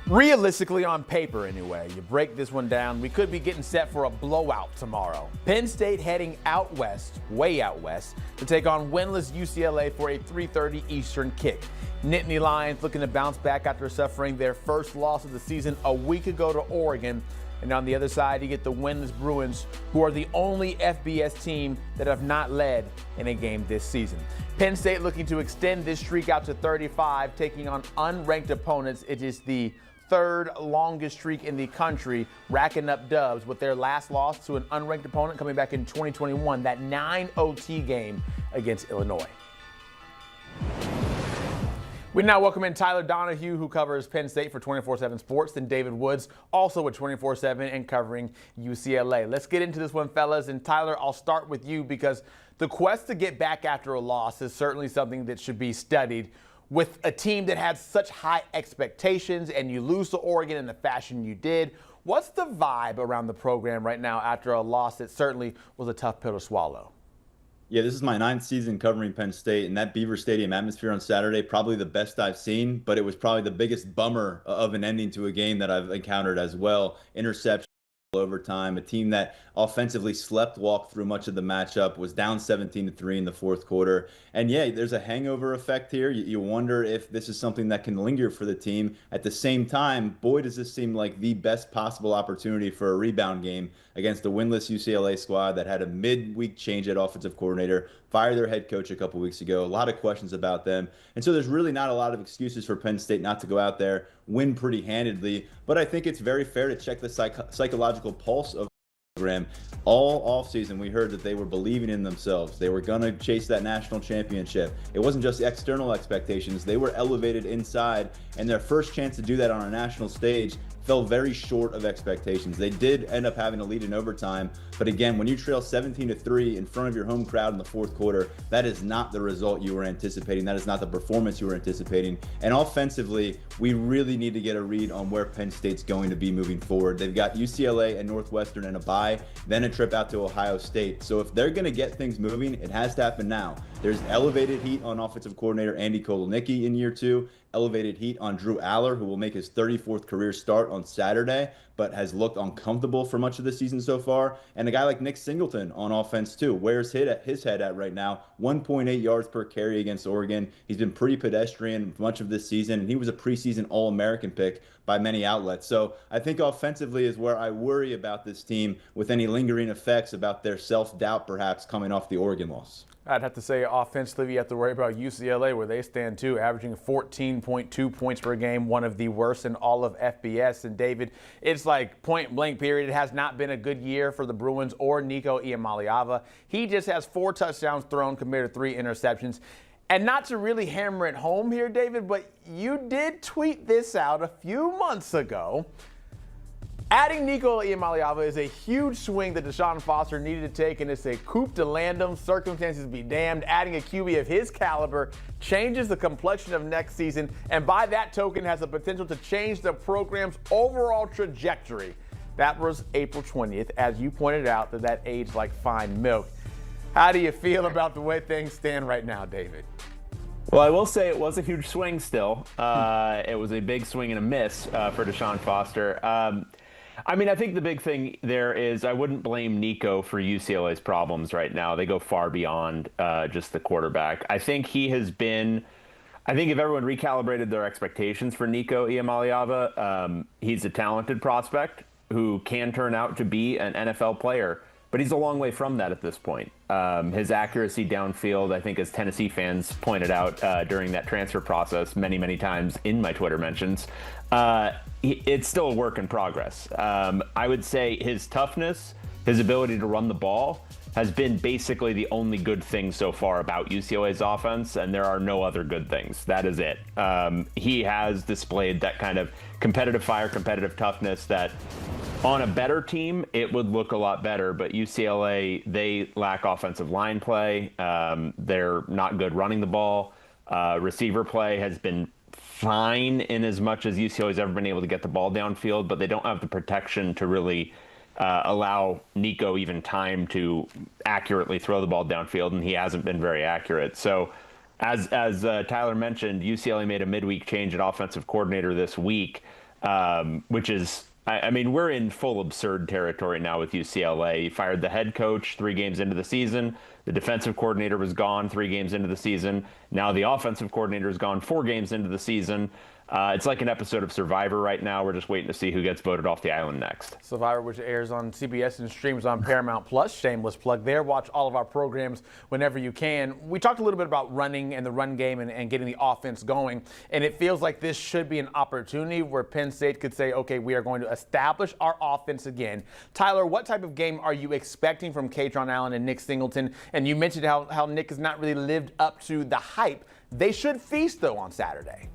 Realistically, on paper anyway, you break this one down, we could be getting set for a blowout tomorrow. Penn State heading out west, way out west, to take on winless UCLA for a 3:30 Eastern kick. Nittany Lions looking to bounce back after suffering their first loss of the season a week ago to Oregon. And on the other side, you get the winless Bruins, who are the only FBS team that have not led in a game this season. Penn State looking to extend this streak out to 35, taking on unranked opponents. It is the third longest streak in the country, racking up dubs, with their last loss to an unranked opponent coming back in 2021, that 9 OT game against Illinois. We now welcome in Tyler Donahue, who covers Penn State for 24/7 Sports, and David Woods, also with 24/7 and covering UCLA. Let's get into this one, fellas. And Tyler, I'll start with you because the quest to get back after a loss is certainly something that should be studied. With a team that had such high expectations and you lose to Oregon in the fashion you did, what's the vibe around the program right now after a loss that certainly was a tough pill to swallow? Yeah, this is my 9th season covering Penn State, and that Beaver Stadium atmosphere on Saturday, probably the best I've seen, but it was probably the biggest bummer of an ending to a game that I've encountered as well. Interception, overtime, a team that offensively walked through much of the matchup, was down 17-3 in the fourth quarter. And yeah, there's a hangover effect here. You wonder if this is something that can linger for the team. At the same time, boy, does this seem like the best possible opportunity for a rebound game against the winless UCLA squad that had a midweek change at offensive coordinator, fired their head coach a couple weeks ago. A lot of questions about them. And so there's really not a lot of excuses for Penn State not to go out there, win pretty handedly. But I think it's very fair to check the psychological pulse of the program. All offseason, we heard that they were believing in themselves. They were going to chase that national championship. It wasn't just external expectations. They were elevated inside, and their first chance to do that on a national stage fell very short of expectations. They did end up having a lead in overtime, but again, when you trail 17-3 in front of your home crowd in the fourth quarter, that is not the result you were anticipating. That is not the performance you were anticipating. And offensively, we really need to get a read on where Penn State's going to be moving forward. They've got UCLA and Northwestern in a bye, then a trip out to Ohio State. So if they're going to get things moving, it has to happen now. There's elevated heat on offensive coordinator Andy Kotelnicki in year 2, elevated heat on Drew Aller, who will make his 34th career start on Saturday, but has looked uncomfortable for much of the season so far. And a guy like Nick Singleton on offense too. Where's his head at right now? 1.8 yards per carry against Oregon. He's been pretty pedestrian much of this season, and he was a preseason All-American pick by many outlets. So I think offensively is where I worry about this team, with any lingering effects about their self-doubt perhaps coming off the Oregon loss. I'd have to say offensively, you have to worry about UCLA, where they stand too, averaging 14.2 points per game, one of the worst in all of FBS. And David, it's like point blank period. It has not been a good year for the Bruins or Nico Iamaleava. He just has 4 touchdowns thrown compared to 3 interceptions. And not to really hammer it home here, David, but you did tweet this out a few months ago. Adding Nico Iamaleava is a huge swing that Deshaun Foster needed to take, and it's a coup de landem, circumstances be damned. Adding a QB of his caliber changes the complexion of next season, and by that token has the potential to change the program's overall trajectory. That was April 20th, as you pointed out, that aged like fine milk. How do you feel about the way things stand right now, David? Well, I will say it was a huge swing still. It was a big swing and a miss for Deshaun Foster. I mean, I think the big thing there is I wouldn't blame Nico for UCLA's problems right now. They go far beyond just the quarterback. I think if everyone recalibrated their expectations for Nico Iamaleava, he's a talented prospect who can turn out to be an NFL player, but he's a long way from that at this point. His accuracy downfield, I think, as Tennessee fans pointed out during that transfer process many, many times in my Twitter mentions, it's still a work in progress. I would say his toughness, his ability to run the ball, has been basically the only good thing so far about UCLA's offense, and there are no other good things. That is it. He has displayed that kind of competitive fire, competitive toughness that on a better team, it would look a lot better, but UCLA, they lack offensive line play. They're not good running the ball. Receiver play has been fine in as much as UCLA's ever been able to get the ball downfield, but they don't have the protection to really allow Nico even time to accurately throw the ball downfield, and he hasn't been very accurate. So as Tyler mentioned, UCLA made a midweek change at offensive coordinator this week. which is, I mean, we're in full absurd territory now with UCLA. He fired the head coach 3 games into the season. The defensive coordinator was gone 3 games into the season. Now the offensive coordinator is gone 4 games into the season. It's like an episode of Survivor right now. We're just waiting to see who gets voted off the island next. Survivor, which airs on CBS and streams on Paramount Plus. Shameless plug there. Watch all of our programs whenever you can. We talked a little bit about running and the run game and getting the offense going. And it feels like this should be an opportunity where Penn State could say, okay, we are going to establish our offense again. Tyler, what type of game are you expecting from Kaytron Allen and Nick Singleton? And you mentioned how Nick has not really lived up to the hype. They should feast, though, on Saturday.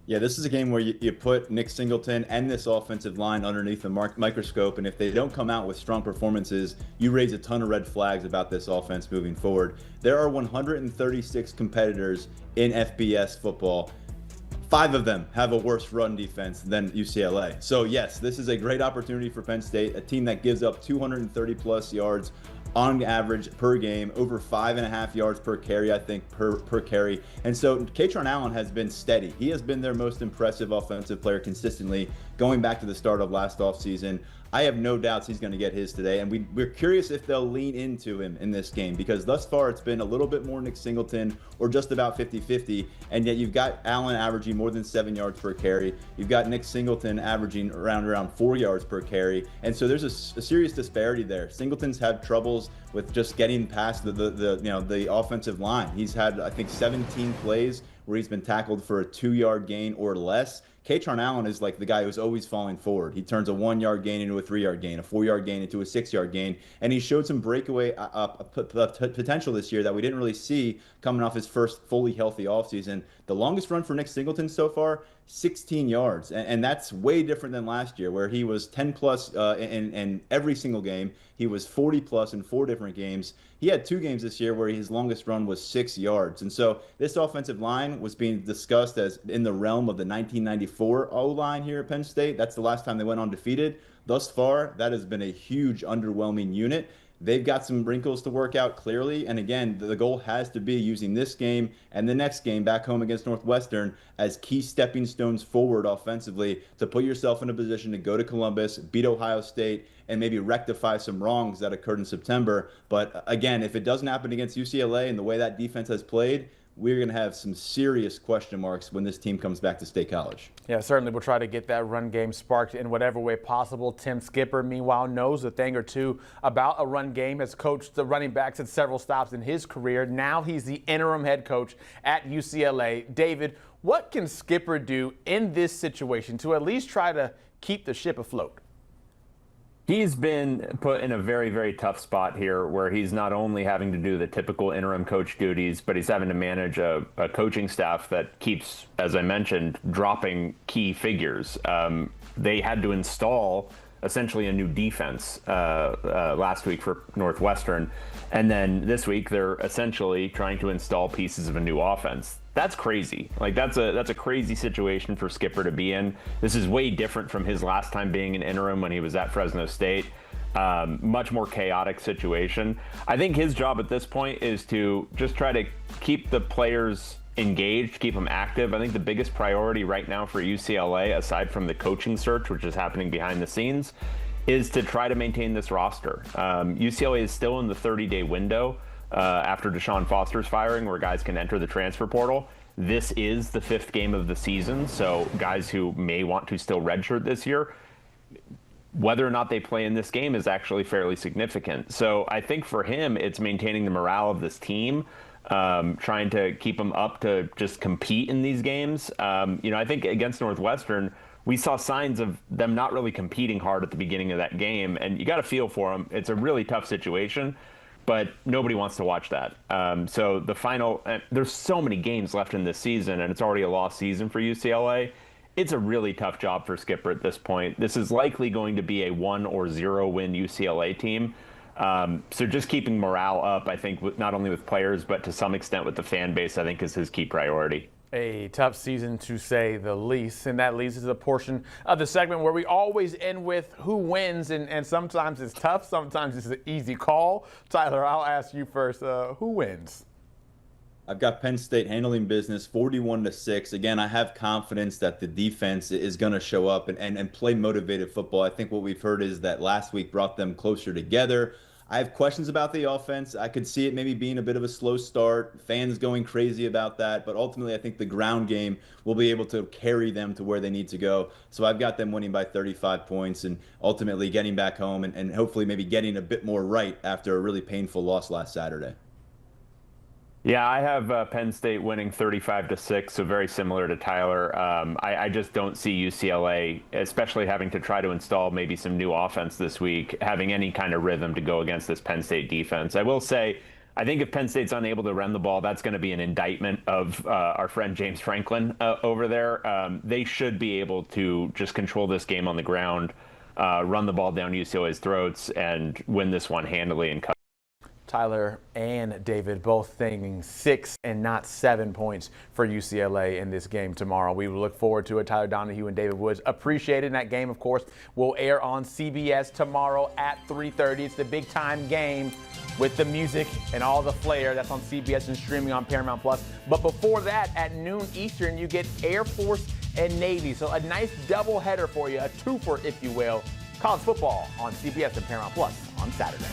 Yeah, this is a game where you put Nick Singleton and this offensive line underneath the microscope, and if they don't come out with strong performances, you raise a ton of red flags about this offense moving forward. There are 136 competitors in FBS football. 5 of them have a worse run defense than UCLA. So yes, this is a great opportunity for Penn State, a team that gives up 230 plus yards on average per game, over 5.5 yards per carry, I think, per carry. And so Kaytron Allen has been steady. He has been their most impressive offensive player consistently going back to the start of last offseason. I have no doubts he's going to get his today, and we're curious if they'll lean into him in this game, because thus far it's been a little bit more Nick Singleton or just about 50-50, and yet you've got Allen averaging more than 7 yards per carry. You've got Nick Singleton averaging around 4 yards per carry, and so there's a serious disparity there. Singleton's had troubles with just getting past the offensive line. He's had, I think, 17 plays where he's been tackled for a 2-yard gain or less. Kaytron Allen is like the guy who's always falling forward. He turns a 1-yard gain into a 3-yard gain, a 4-yard gain into a 6-yard gain, and he showed some breakaway potential this year that we didn't really see coming off his first fully healthy offseason. The longest run for Nick Singleton so far, 16 yards, and that's way different than last year, where he was 10 plus in every single game. He was 40 plus in 4 different games. He had 2 games this year where his longest run was 6 yards. And so this offensive line was being discussed as in the realm of the 1994 O-line here at Penn State. That's the last time they went undefeated. Thus far, that has been a huge underwhelming unit. They've got some wrinkles to work out clearly. And again, the goal has to be using this game and the next game back home against Northwestern as key stepping stones forward offensively to put yourself in a position to go to Columbus, beat Ohio State, and maybe rectify some wrongs that occurred in September. But again, if it doesn't happen against UCLA and the way that defense has played, we're going to have some serious question marks when this team comes back to State College. Yeah, certainly we'll try to get that run game sparked in whatever way possible. Tim Skipper, meanwhile, knows a thing or two about a run game, has coached the running backs at several stops in his career. Now he's the interim head coach at UCLA. David, what can Skipper do in this situation to at least try to keep the ship afloat? He's been put in a very, very tough spot here where he's not only having to do the typical interim coach duties, but he's having to manage a coaching staff that keeps, as I mentioned, dropping key figures. They had to install essentially a new defense last week for Northwestern. And then this week, they're essentially trying to install pieces of a new offense. That's crazy. Like that's a crazy situation for Skipper to be in. This is way different from his last time being an interim when he was at Fresno State. Much more chaotic situation. I think his job at this point is to just try to keep the players engaged, keep them active. I think the biggest priority right now for UCLA, aside from the coaching search, which is happening behind the scenes, is to try to maintain this roster. UCLA is still in the 30-day window after Deshaun Foster's firing, where guys can enter the transfer portal. This is the 5th game of the season, so guys who may want to still redshirt this year, whether or not they play in this game is actually fairly significant. So I think for him, it's maintaining the morale of this team, trying to keep them up to just compete in these games. I think against Northwestern, we saw signs of them not really competing hard at the beginning of that game, and you got to feel for them. It's a really tough situation, but nobody wants to watch that. So the final, there's so many games left in this season, and it's already a lost season for UCLA. It's a really tough job for Skipper at this point. This is likely going to be a 1 or 0 win UCLA team. So just keeping morale up, I think, not only with players, but to some extent with the fan base, I think is his key priority. A tough season, to say the least, and that leads to the portion of the segment where we always end with who wins, and sometimes it's tough, sometimes it's an easy call. Tyler, I'll ask you first. Who wins? I've got Penn State handling business 41-6. Again, I have confidence that the defense is going to show up and play motivated football. I think what we've heard is that last week brought them closer together. I have questions about the offense. I could see it maybe being a bit of a slow start, fans going crazy about that, but ultimately I think the ground game will be able to carry them to where they need to go. So I've got them winning by 35 points and ultimately getting back home and hopefully maybe getting a bit more right after a really painful loss last Saturday. Yeah, I have Penn State winning 35-6, so very similar to Tyler. I just don't see UCLA, especially having to try to install maybe some new offense this week, having any kind of rhythm to go against this Penn State defense. I will say, I think if Penn State's unable to run the ball, that's going to be an indictment of our friend James Franklin over there. They should be able to just control this game on the ground, run the ball down UCLA's throats, and win this one handily and cut. Tyler and David both thinking 6 and not 7 points for UCLA in this game tomorrow. We will look forward to it. Tyler Donahue and David Woods appreciated. And that game, of course, will air on CBS tomorrow at 3:30. It's the big time game with the music and all the flair. That's on CBS and streaming on Paramount Plus. But before that, at noon Eastern, you get Air Force and Navy. So a nice double header for you, a twofer, if you will. College football on CBS and Paramount Plus on Saturday.